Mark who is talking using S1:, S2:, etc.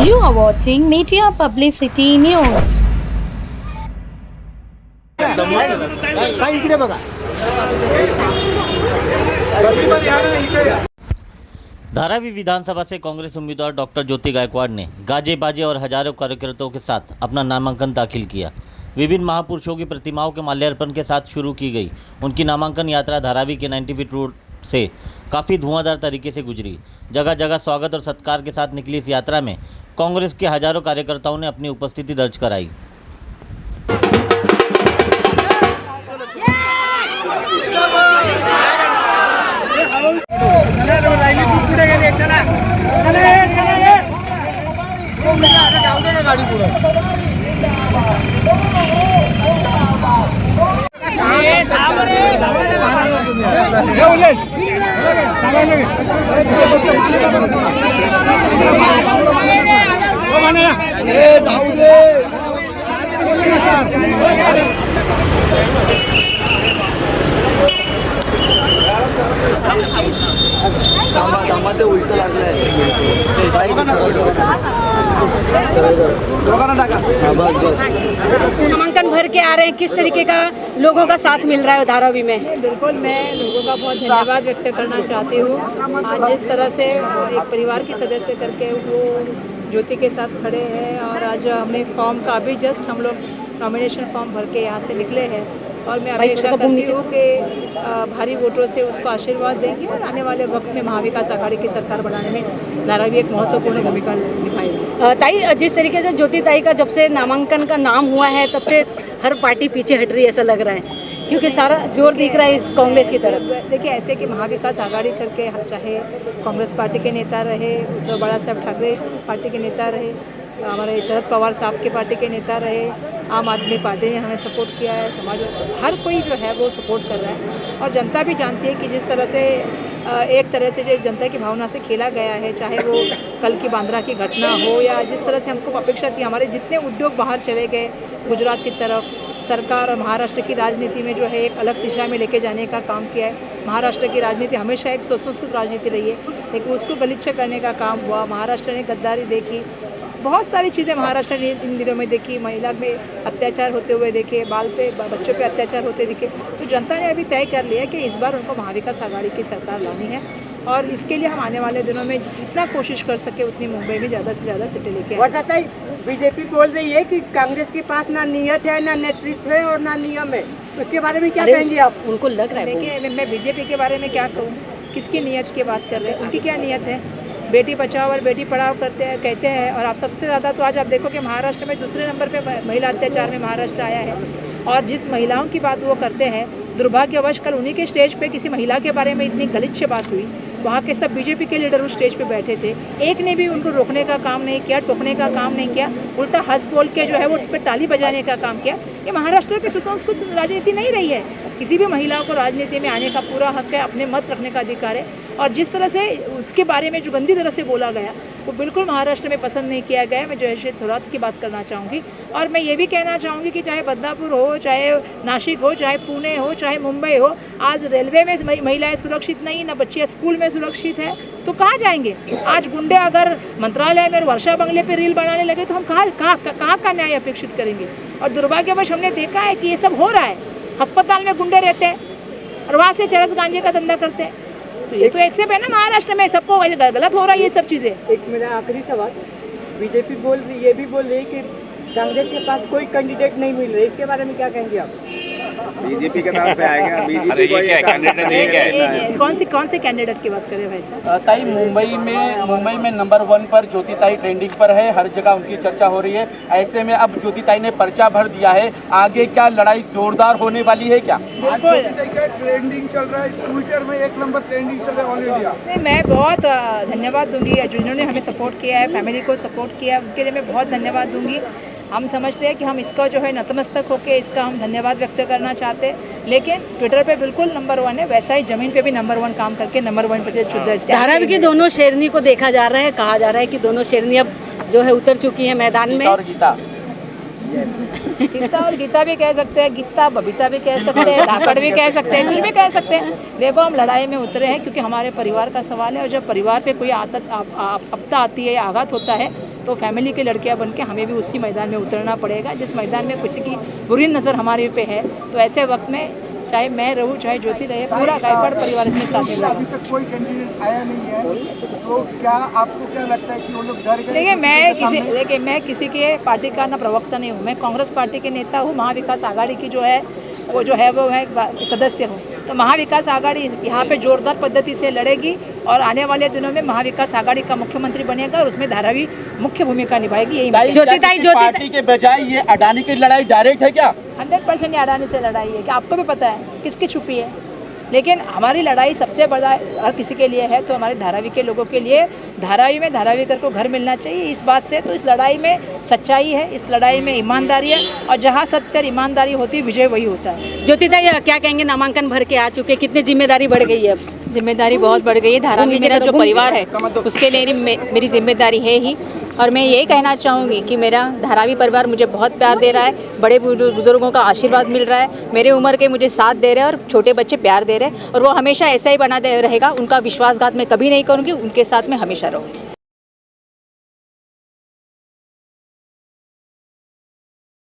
S1: You are watching Media Publicity News.
S2: इकडे बघा.
S3: धारावी विधानसभा से कांग्रेस उम्मीदवार डॉक्टर ज्योति गायकवाड़ ने गाजे बाजे और हजारों कार्यकर्ताओं के साथ अपना नामांकन दाखिल किया। विभिन्न महापुरुषों की प्रतिमाओं के माल्यार्पण के साथ शुरू की गई उनकी नामांकन यात्रा धारावी के 90 फीट रोड से काफ़ी धुआंधार तरीके से गुजरी। जगह जगह स्वागत और सत्कार के साथ निकली इस यात्रा में कांग्रेस के हजारों कार्यकर्ताओं ने अपनी उपस्थिति दर्ज कराई।
S4: नामांकन भर के आ रहे हैं, किस तरीके का लोगों का साथ मिल रहा है धारावी में?
S5: बिल्कुल, मैं लोगों का बहुत धन्यवाद व्यक्त करना चाहती हूँ। आज जिस तरह से एक परिवार की सदस्य करके वो ज्योति के साथ खड़े हैं और आज हमने फॉर्म का भी जस्ट हम लोग नॉमिनेशन फॉर्म भर के यहाँ से निकले हैं और मैं अपेक्षा करती हूँ कि भारी वोटों से उसको आशीर्वाद देंगे और आने वाले वक्त में महाविकास आघाड़ी की सरकार बनाने में धारावी एक महत्वपूर्ण भूमिका निभाएगी।
S4: ताई, जिस तरीके से ज्योति ताई का जब से नामांकन का नाम हुआ है तब से हर पार्टी पीछे हट रही है ऐसा लग रहा है, क्योंकि सारा जोर दिख रहा है इस कांग्रेस की तरफ।
S5: देखिए, ऐसे कि महाविकास आघाड़ी करके चाहे कांग्रेस पार्टी के नेता रहे, उद्धव बाला साहब ठाकरे पार्टी के नेता रहे, हमारे शरद पवार साहब की पार्टी के नेता रहे, आम आदमी पार्टी ने हमें सपोर्ट किया है, समाज हर कोई जो है वो सपोर्ट कर रहा है और जनता भी जानती है कि जिस तरह से एक तरह से जो जनता की भावना से खेला गया है, चाहे वो कल की बांद्रा की घटना हो या जिस तरह से हमको अपेक्षा थी, हमारे जितने उद्योग बाहर चले गए गुजरात की तरफ, सरकार और महाराष्ट्र की राजनीति में जो है एक अलग दिशा में लेके जाने का काम किया है। महाराष्ट्र की राजनीति हमेशा एक सुसंस्कृत राजनीति रही है, लेकिन उसको गलिच्छ करने का काम हुआ। महाराष्ट्र ने गद्दारी देखी, बहुत सारी चीज़ें महाराष्ट्र ने इन दिनों में देखी, महिला पे अत्याचार होते हुए देखे, बच्चों पे अत्याचार होते दिखे। तो जनता ने अभी तय कर लिया कि इस बार उनको महाविकास आघाड़ी की सरकार लानी है और इसके लिए हम आने वाले दिनों में जितना कोशिश कर सके उतनी मुंबई में ज़्यादा से ज़्यादा सीटें लेके आए।
S6: बीजेपी बोल रही है कि कांग्रेस के पास ना नियत है, ना नेतृत्व है और ना नियम है, उसके बारे में क्या कहेंगे आप?
S4: उनको लग रहा है।
S5: देखिए, मैं बीजेपी के बारे में क्या कहूँ, किसकी नियत की बात कर रहे हैं, उनकी क्या नियत है? बेटी बचाओ और बेटी पढ़ाओ कहते हैं और आप सबसे ज़्यादा तो आज आप देखो कि महाराष्ट्र में दूसरे नंबर पे महिला अत्याचार में महाराष्ट्र आया है और जिस महिलाओं की बात वो करते हैं, दुर्भाग्यवश कल उन्हीं के स्टेज पे किसी महिला के बारे में इतनी गलिच्छ बात हुई। वहाँ के सब बीजेपी के लीडर उस स्टेज पे बैठे थे, एक ने भी उनको रोकने का काम नहीं किया, टोकने का काम नहीं किया, उल्टा हंस बोल के जो है वो उस पर ताली बजाने का काम किया। ये महाराष्ट्र की सुसंस्कृत राजनीति नहीं रही है। किसी भी महिला को राजनीति में आने का पूरा हक है, अपने मत रखने का अधिकार है और जिस तरह से उसके बारे में जो गंदी तरह से बोला गया वो बिल्कुल महाराष्ट्र में पसंद नहीं किया गया। मैं जयश्री थोरात की बात करना चाहूँगी और मैं ये भी कहना चाहूँगी कि चाहे बदलापुर हो, चाहे नासिक हो, चाहे पुणे हो, चाहे मुंबई हो, आज रेलवे में महिलाएं सुरक्षित नहीं, ना बच्चियाँ स्कूल में सुरक्षित है, तो कहाँ जाएंगे? आज गुंडे अगर मंत्रालय में वर्षा बंगले पे रील बनाने लगे तो हम कहाँ का न्याय अपेक्षित करेंगे? और दुर्भाग्यवश हमने देखा है कि ये सब हो रहा है। अस्पताल में गुंडे रहते हैं और वहाँ से चरस गांजे का धंधा करते हैं, तो ये तो एक्सेप्ट है ना महाराष्ट्र में, सबको गलत हो रहा है ये सब चीज़ें।
S6: एक मेरा आखिरी सवाल, बीजेपी ये भी बोल रही है कि कांग्रेस के पास कोई कैंडिडेट नहीं मिल रहा है, इसके बारे में क्या कहेंगे आप?
S2: बीजेपी के नाम पे आएगा, बीजेपी
S5: कौन से कैंडिडेट की बात करें भाई साहब?
S7: ताई, मुंबई में नंबर 1 पर ज्योति ताई ट्रेंडिंग पर है, हर जगह उनकी चर्चा हो रही है। ऐसे में अब ज्योति ताई ने पर्चा भर दिया है, आगे क्या लड़ाई जोरदार होने वाली है क्या?
S2: ट्रेंडिंग चल रहा है, ट्विटर में 1 नंबर ट्रेंडिंग चल रहा है ऑल इंडिया।
S5: नहीं, मैं बहुत धन्यवाद दूंगी जिन्होंने हमें सपोर्ट किया है, फैमिली को सपोर्ट किया है, उसके लिए मैं बहुत धन्यवाद दूंगी। हम समझते हैं कि हम इसका जो है नतमस्तक होकर इसका हम धन्यवाद व्यक्त करना चाहते हैं, लेकिन ट्विटर पे बिल्कुल नंबर 1 है, वैसा ही जमीन पे भी नंबर 1 काम करके नंबर 1 पे शुद्ध।
S4: धारावी की दोनों शेरनी को देखा जा रहा है, कहा जा रहा है कि दोनों शेरनी अब जो है उतर चुकी है मैदान में।
S7: और गीता
S5: सीता और गीता भी कह सकते हैं, गीता बबीता भी कह सकते हैं, धाकड़ भी कह सकते हैं, कुछ भी कह सकते हैं। देखो, हम लड़ाई में उतरे हैं क्योंकि हमारे परिवार का सवाल है और जब परिवार पे कोई आपदा आती है या आघात होता है तो फैमिली के लड़कियां बन के हमें भी उसी मैदान में उतरना पड़ेगा, जिस मैदान में किसी की बुरी नज़र हमारे पे है। तो ऐसे वक्त में चाहे मैं रहूँ चाहे ज्योति रहे, पूरा गायकवाड़ परिवार इसमें साथ देगा।
S2: अभी तक कोई कैंडिडेट आया नहीं है, तो क्या आपको क्या लगता है कि वो लोग डर गए?
S5: देखिए मैं किसी के पार्टी का ना प्रवक्ता नहीं हूँ, मैं कांग्रेस पार्टी के नेता हूँ, महाविकास आघाड़ी की जो है वो सदस्य हूँ। तो महाविकास आघाड़ी यहाँ पे जोरदार पद्धति से लड़ेगी और आने वाले दिनों में महाविकास आघाड़ी का मुख्यमंत्री बनेगा और उसमें धारावी मुख्य भूमिका निभाएगी। यही
S7: पार्टी के बजाय ये अडानी की लड़ाई डायरेक्ट है क्या?
S5: 100% ये अडानी से लड़ाई है कि आपको भी पता है किसकी छुपी है, लेकिन हमारी लड़ाई सबसे बड़ा हर किसी के लिए है, तो हमारे धारावी के लोगों के लिए धारावी में धारावीकर को घर मिलना चाहिए। इस बात से तो इस लड़ाई में सच्चाई है, इस लड़ाई में ईमानदारी है, और जहाँ सत्य और ईमानदारी होती है विजय वही होता है।
S4: ज्योतिताई क्या कहेंगे, नामांकन भर के आ चुके, कितनी जिम्मेदारी बढ़ गई है? अब
S8: जिम्मेदारी बहुत बढ़ गई है। धारावी मेरा जो परिवार है उसके लिए मेरी जिम्मेदारी है ही, और मैं यही कहना चाहूँगी कि मेरा धारावी परिवार मुझे बहुत प्यार दे रहा है, बड़े बुजुर्गों का आशीर्वाद मिल रहा है, मेरे उम्र के मुझे साथ दे रहे हैं और छोटे बच्चे प्यार दे रहे हैं, और वो हमेशा ऐसा ही बना रहेगा। उनका विश्वासघात मैं कभी नहीं करूँगी, उनके साथ मैं हमेशा रहूँगी।